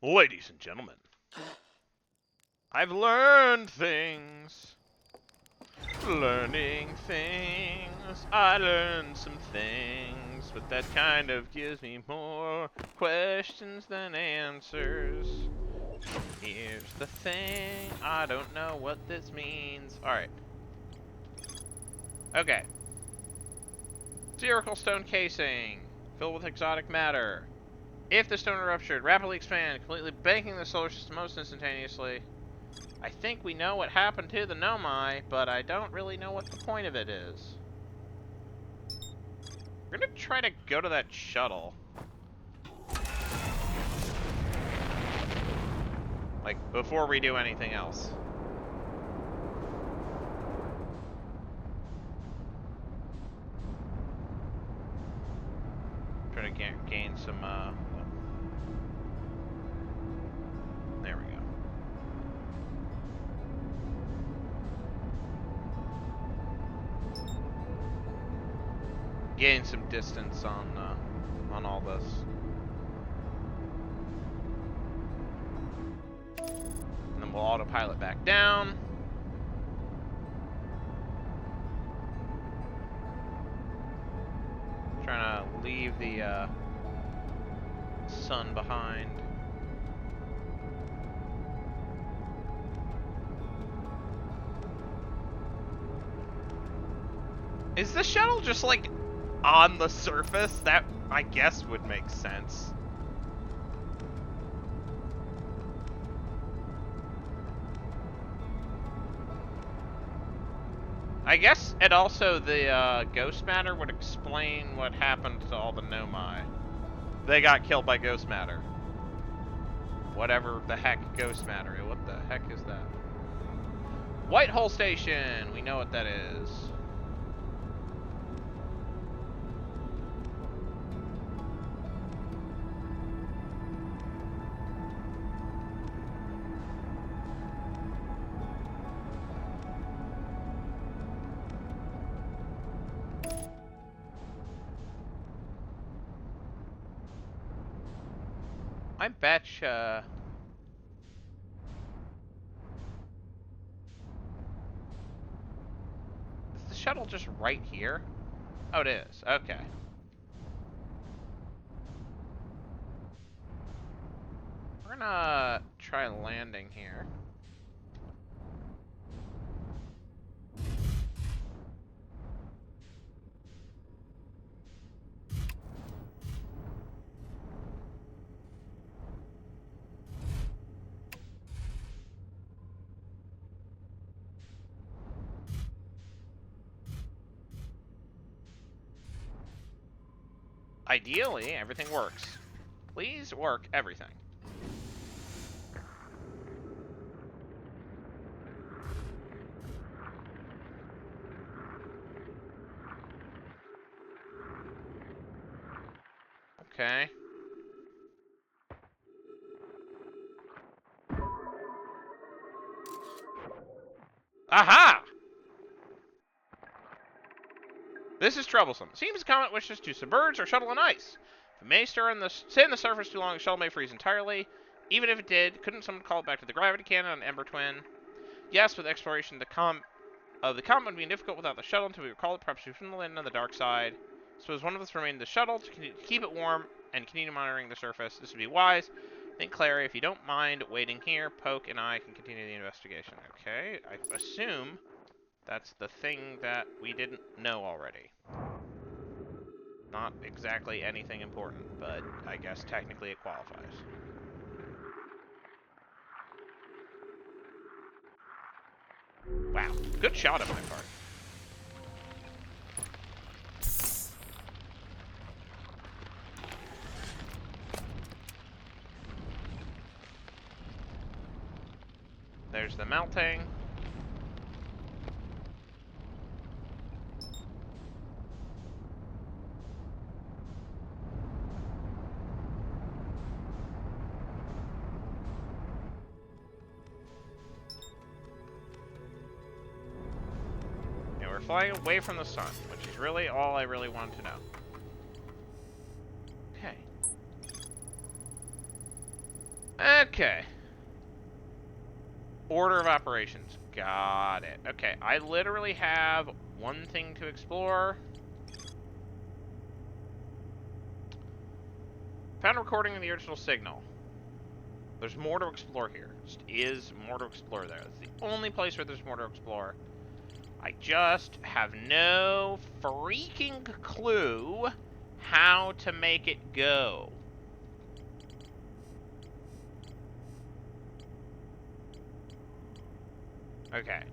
Ladies and gentlemen, I've learned things. Learning things. I learned some things, but that kind of gives me more questions than answers. Here's the thing, I don't know what this means. Alright. Okay. Spherical stone casing, filled with exotic matter. If the stone ruptured, rapidly expand, completely banking the solar system most instantaneously. I think we know what happened to the Nomai, but I don't really know what the point of it is. We're gonna try to go to that shuttle. Like, before we do anything else. Try to gain some, there we go. Gain some distance on all this. And then we'll autopilot back down. Trying to leave the sun behind. Is the shuttle just like on the surface? That, I guess, would make sense. I guess it also, the ghost matter would explain what happened to all the Nomai. They got killed by ghost matter. Whatever the heck ghost matter is. What the heck is that? Whitehole Station! We know what that is. I betcha... Is the shuttle just right here? Oh, it is. Okay. We're gonna try landing here. Ideally, everything works. Please work everything. Okay. Aha! This is troublesome. Seems the comet wishes to submerge our shuttle in ice. If it may stay on the surface too long, the shuttle may freeze entirely. Even if it did, couldn't someone call it back to the gravity cannon on Ember Twin? Yes, with exploration, the comet would be difficult without the shuttle until we recall it. Perhaps we shouldn't land on the dark side. Suppose one of us remain in the shuttle to keep it warm and continue monitoring the surface. This would be wise. Think, Clary, if you don't mind waiting here, Poke and I can continue the investigation. Okay, I assume that's the thing that we didn't know already. Not exactly anything important, but I guess technically it qualifies. Wow, good shot on my part. There's the melting. And we're flying away from the sun, which is really all I really wanted to know. Okay. Okay. Order of operations. Got it. Okay, I literally have one thing to explore. Found a recording of the original signal. There's more to explore here. Just is more to explore there. It's the only place where there's more to explore. I just have no freaking clue how to make it go. Okay.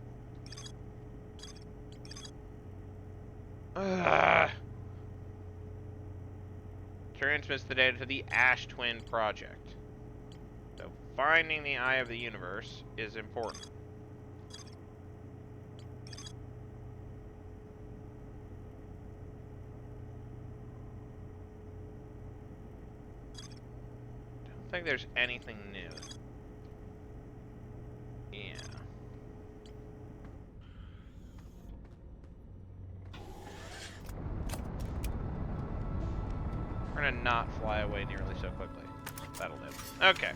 Transmits the data to the Ash Twin Project. So finding the Eye of the Universe is important. Don't think there's anything new. Yeah. We're gonna not fly away nearly so quickly. That'll do. Okay.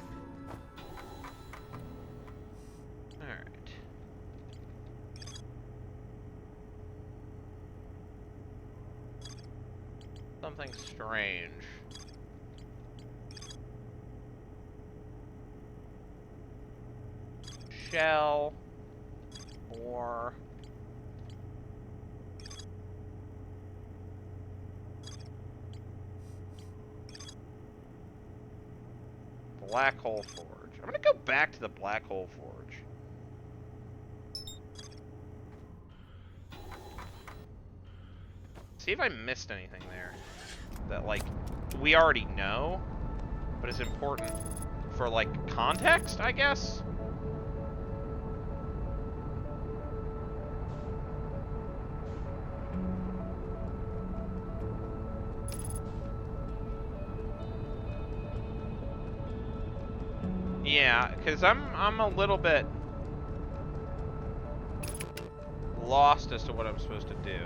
Alright. Something strange. Shell. Or... Black Hole Forge. I'm gonna go back to the Black Hole Forge. See if I missed anything there that, like, we already know, but is important for, like, context, I guess? Yeah, because I'm a little bit lost as to what I'm supposed to do.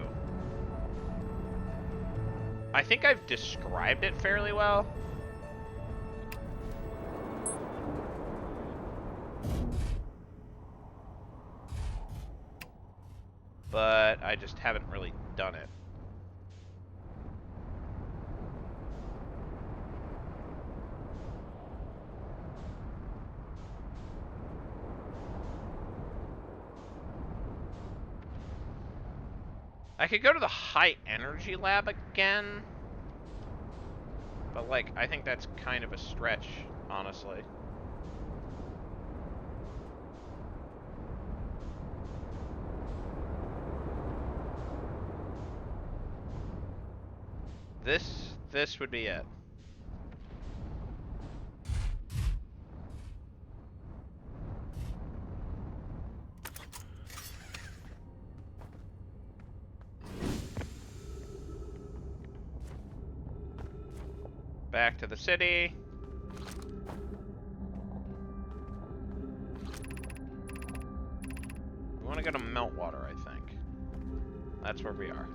I think I've described it fairly well. But I just haven't really done it. I could go to the high energy lab again, but, like, I think that's kind of a stretch, honestly. This would be it. Back to the city. We want to go to Meltwater, I think. That's where we are.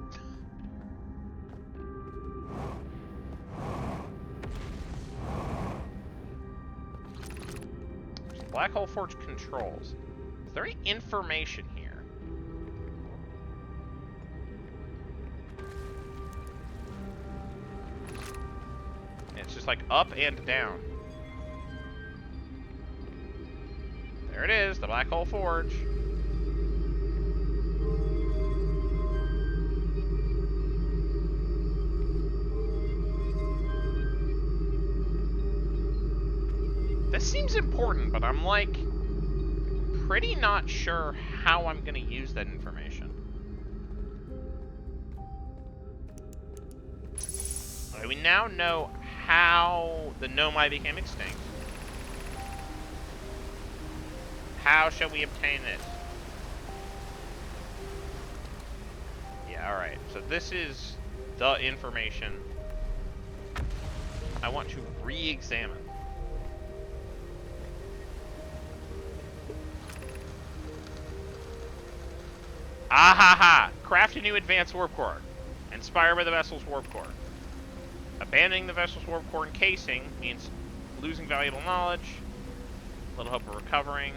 Black Hole Forge controls. Is there any information here? It's just like up and down. There it is, the Black Hole Forge. This seems important, but I'm, like, pretty not sure how I'm gonna use that information. Okay, we now know how the Nomai became extinct. How shall we obtain it? Yeah, alright. So this is the information I want to re-examine. Ahaha! Craft a new advanced warp core. Inspired by the vessel's warp core. Abandoning the vessel's warp core and casing means losing valuable knowledge. Little hope of recovering.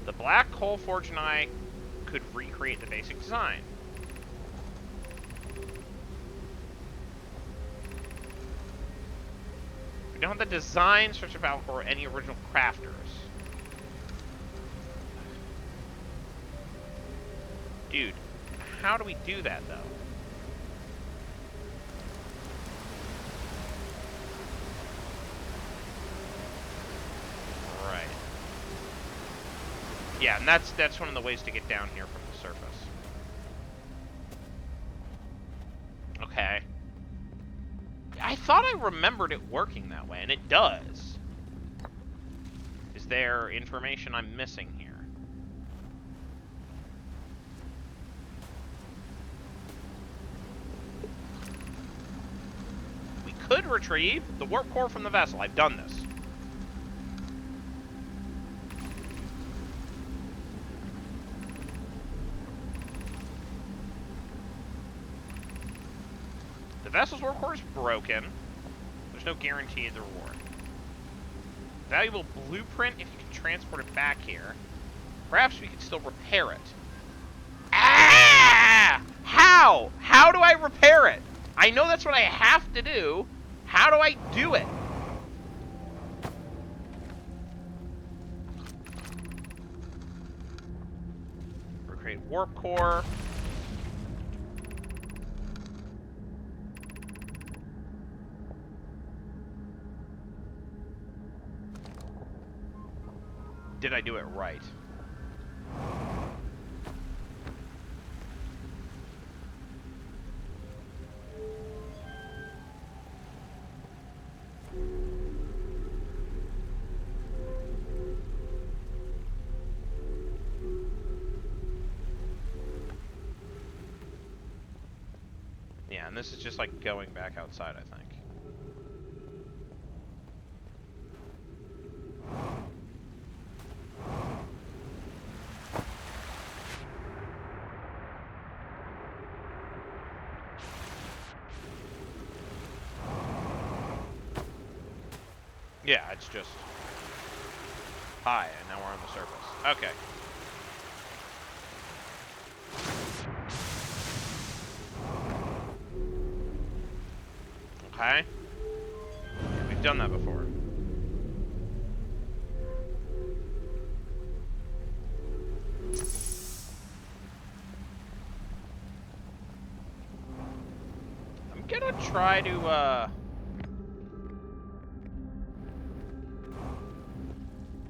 The black hole forge and I could recreate the basic design. We don't have the design search of Valcor or any original crafters. Dude, how do we do that, though? Right. Yeah, and that's one of the ways to get down here from the surface. Okay. I thought I remembered it working that way, and it does. Is there information I'm missing here? We could retrieve the warp core from the vessel. I've done this. The vessel's warp core is broken. There's no guarantee of the reward. Valuable blueprint if you can transport it back here. Perhaps we could still repair it. Ah! How? How do I repair it? I know that's what I have to do. How do I do it? Recreate warp core. Did I do it right? Yeah, and this is just like going back outside, I think. Yeah, it's just high, and now we're on the surface. Okay. Okay. We've done that before. I'm gonna try to,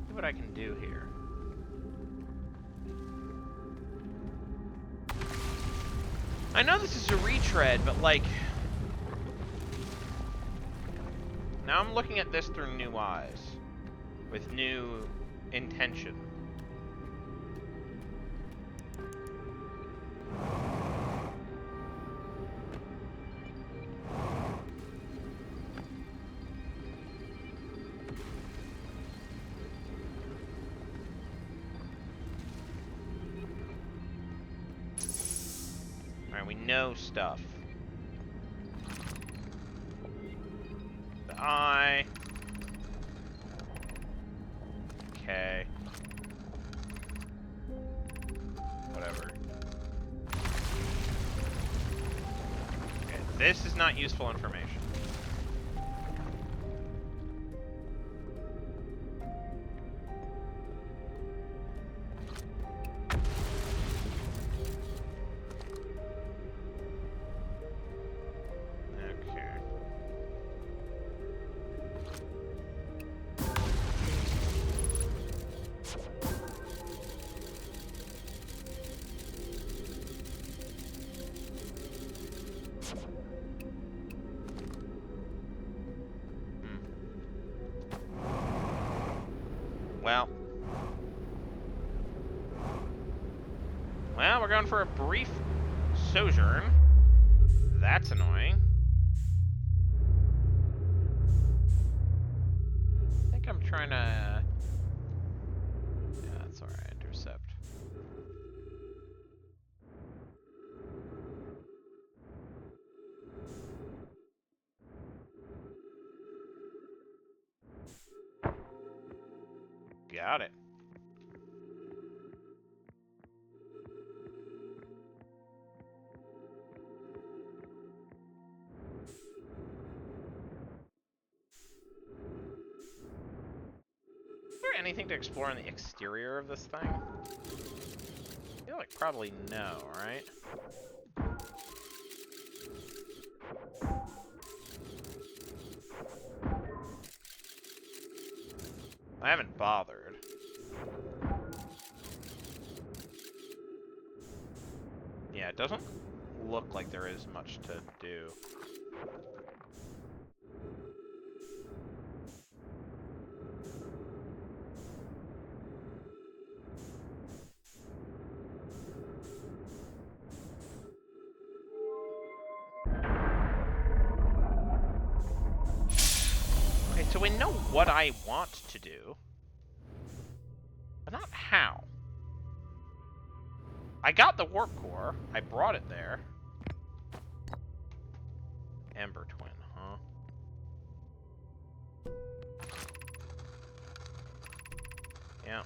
see what I can do here. I know this is a retread, but like... Now I'm looking at this through new eyes. With new intention. Alright, we know stuff. The eye. Okay. Whatever. Okay, this is not useful information. Well, we're going for a brief sojourn. That's annoying. I think I'm trying to... Yeah, that's alright. Intercept. got it. Is there anything to explore on the exterior of this thing? I feel like probably no, right? I haven't bothered. Yeah, it doesn't look like there is much to do. Okay, so we know what I want to do, but not how. I got the warp core. I brought it there. Ember Twin, huh? Yeah.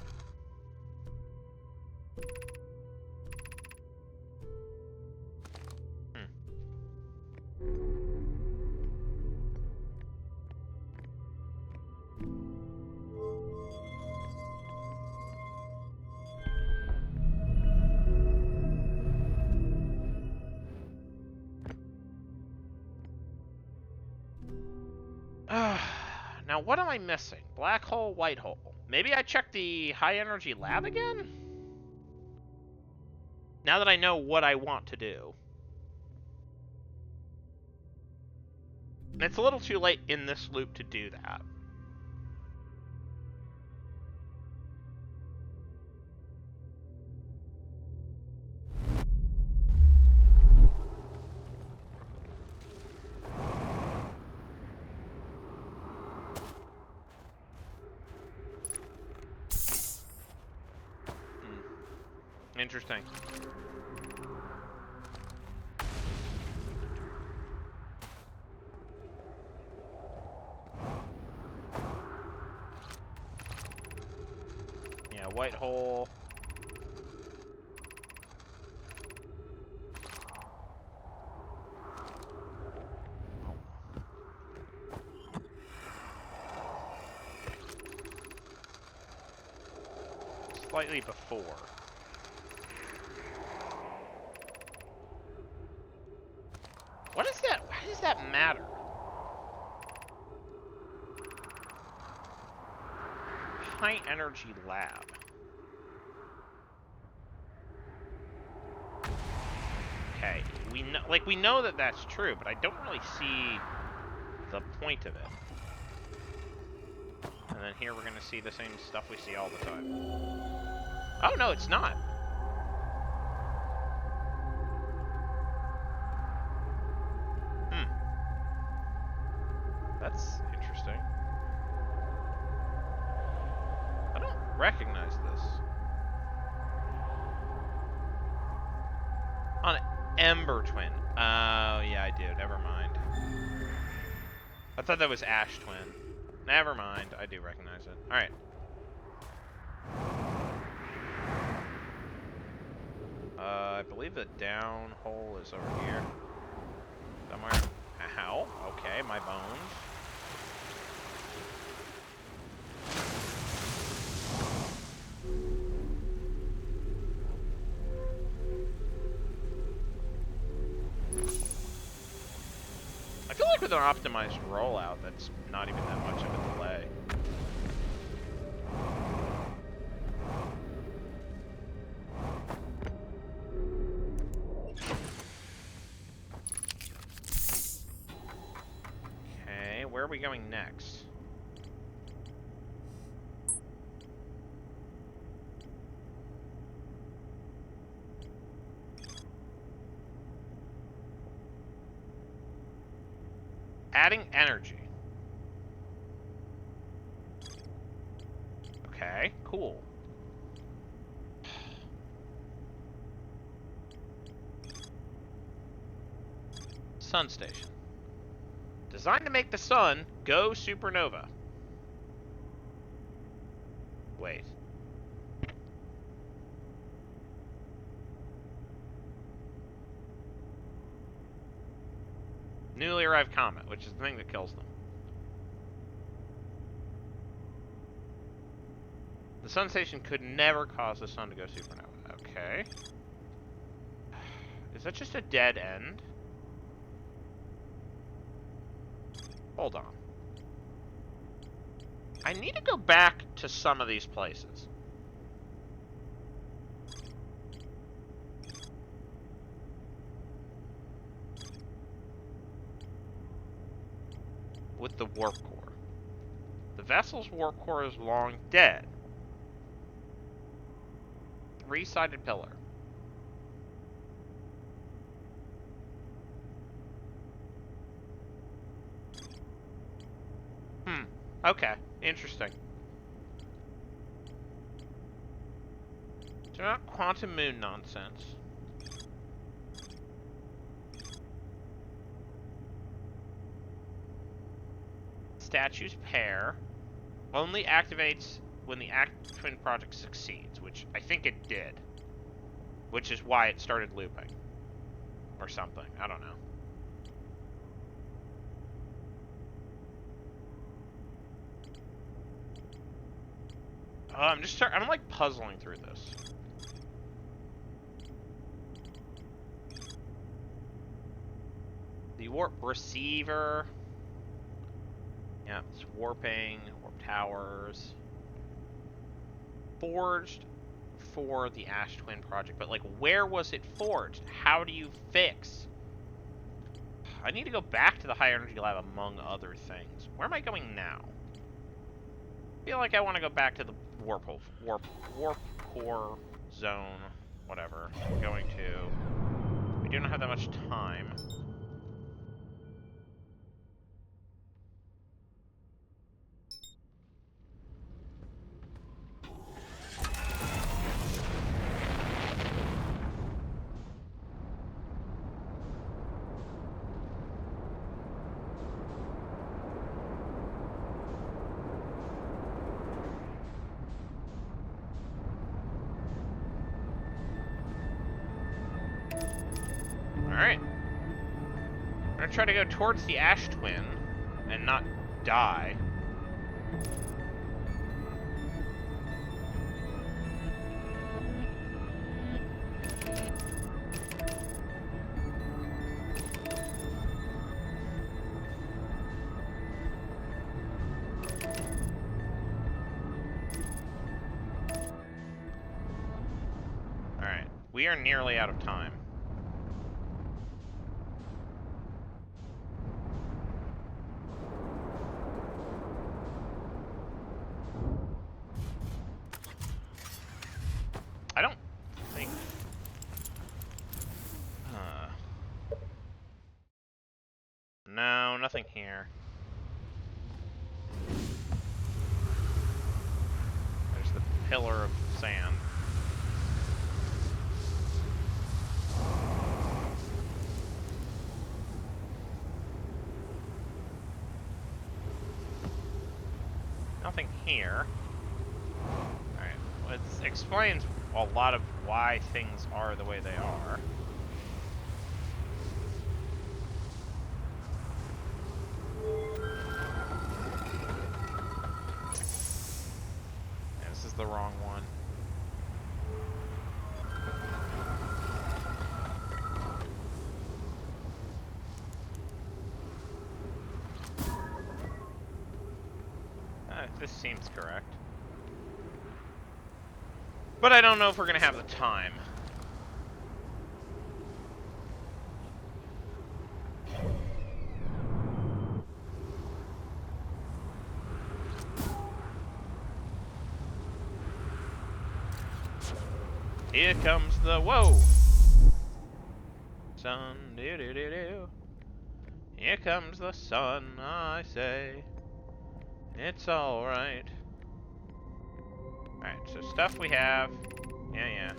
Now, what am I missing? Black hole, white hole. Maybe I check the high energy lab again? Now that I know what I want to do. It's a little too late in this loop to do that. Interesting. Yeah, white hole. Slightly before. What is that? Why does that matter? High energy lab. Okay, we know that that's true, but I don't really see the point of it. And then here we're gonna see the same stuff we see all the time. Oh no, it's not. That's interesting. I don't recognize this. On Ember Twin. Oh, yeah, I do. Never mind. I thought that was Ash Twin. Never mind. I do recognize it. Alright. I believe the down hole is over here. Somewhere. Ow. Okay, my bones. I feel like with an optimized rollout, that's not even that much of a delay. Okay, where are we going next? Adding energy. Okay, cool. Sun station. Designed to make the sun go supernova. wait. Newly arrived comet, which is the thing that kills them. The sun station could never cause the sun to go supernova. Okay. Is that just a dead end? Hold on. I need to go back to some of these places. With the warp core. The vessel's warp core is long dead. Three-sided pillar. Okay. Interesting. So not quantum moon nonsense. Statues pair. Only activates when the Ash Twin project succeeds, which I think it did. Which is why it started looping. Or something. I don't know. I'm like puzzling through this. The warp receiver. Yeah, it's warping, warp towers. Forged for the Ash Twin project, but like, where was it forged? How do you fix? I need to go back to the high energy lab among other things. Where am I going now? I feel like I want to go back to the warp core zone, whatever. We're going to. We do not have that much time. Alright. I'm gonna try to go towards the Ash Twin and not die. Alright. We are nearly out of time. I don't think... No, nothing here. There's the pillar of sand. Nothing here. Alright, well, it explains a lot of why things are the way they are. Yeah, this is the wrong one. This seems correct. But I don't know if we're going to have the time. Here comes the... Whoa! Sun, do-do-do-do. Here comes the sun, I say. It's alright. Alright, so stuff we have. Yeah.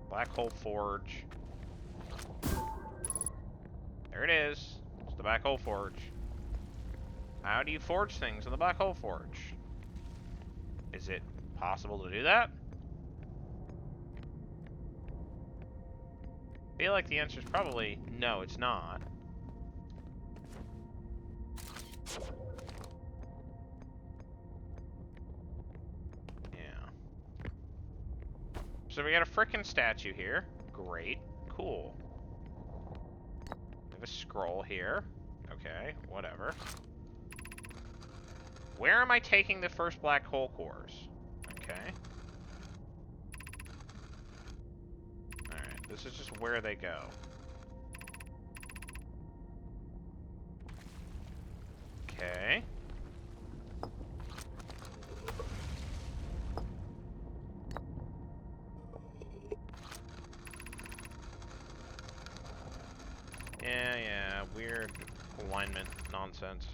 Black hole forge. There it is. It's the black hole forge. How do you forge things in the black hole forge? Is it possible to do that? I feel like the answer is probably no, it's not. Yeah. So we got a frickin' statue here. Great. Cool. We have a scroll here. Okay, whatever. Where am I taking the first black hole cores? Okay. Alright, this is just where they go. Okay. Yeah, weird alignment nonsense.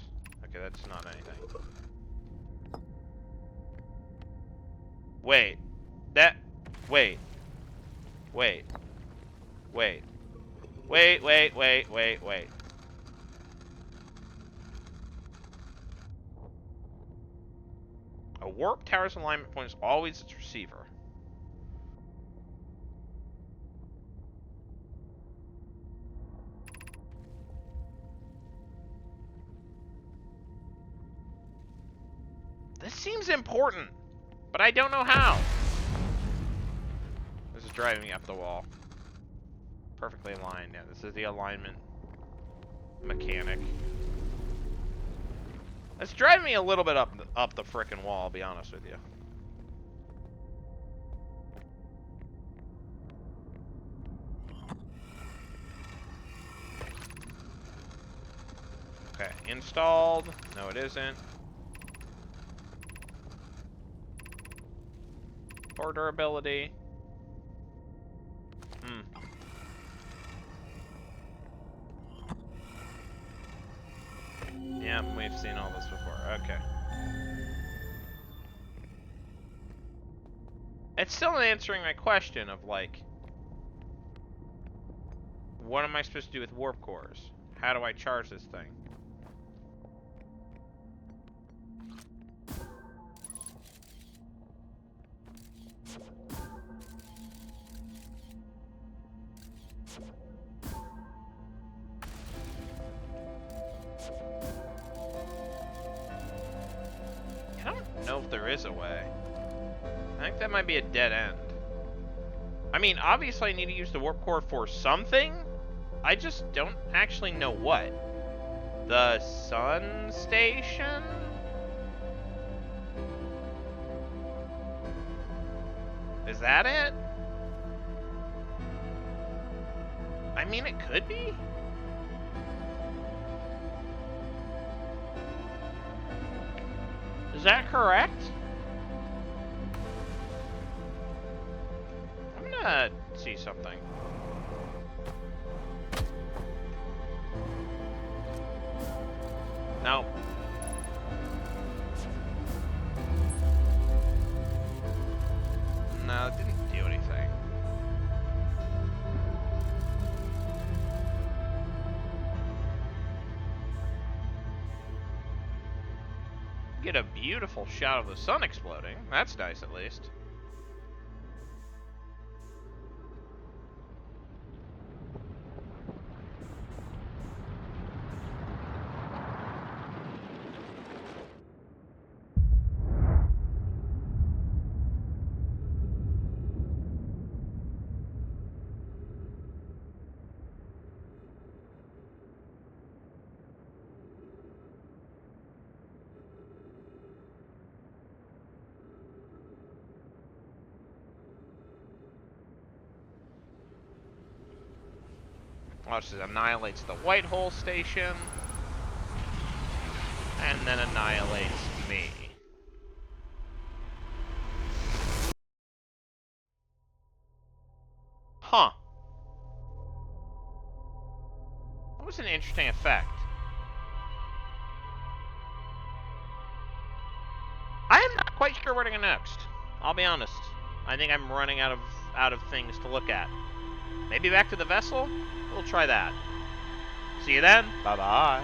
Okay, that's not anything. Wait. Wait. A warp tower's alignment point is always its receiver. This seems important, but I don't know how. This is driving me up the wall. Perfectly aligned. Yeah, this is the alignment mechanic. It's driving me a little bit up the frickin' wall, I'll be honest with you. Okay, installed. No, it isn't. Core durability. Yeah, we've seen all this before. Okay. It's still answering my question of, like, what am I supposed to do with warp cores? How do I charge this thing? I don't know if there is a way. I think that might be a dead end. I mean, obviously I need to use the warp core for something. I just don't actually know what. The sun station? Is that it? I mean, it could be. Is that correct? I'm gonna see something. No. No, it didn't do anything. Get a beautiful shot of the sun exploding. That's nice, at least. Watch this, annihilates the white hole station, and then annihilates me. Huh. That was an interesting effect. I am not quite sure where to go next. I'll be honest. I think I'm running out of things to look at. Maybe back to the vessel? We'll try that. See you then. Bye-bye.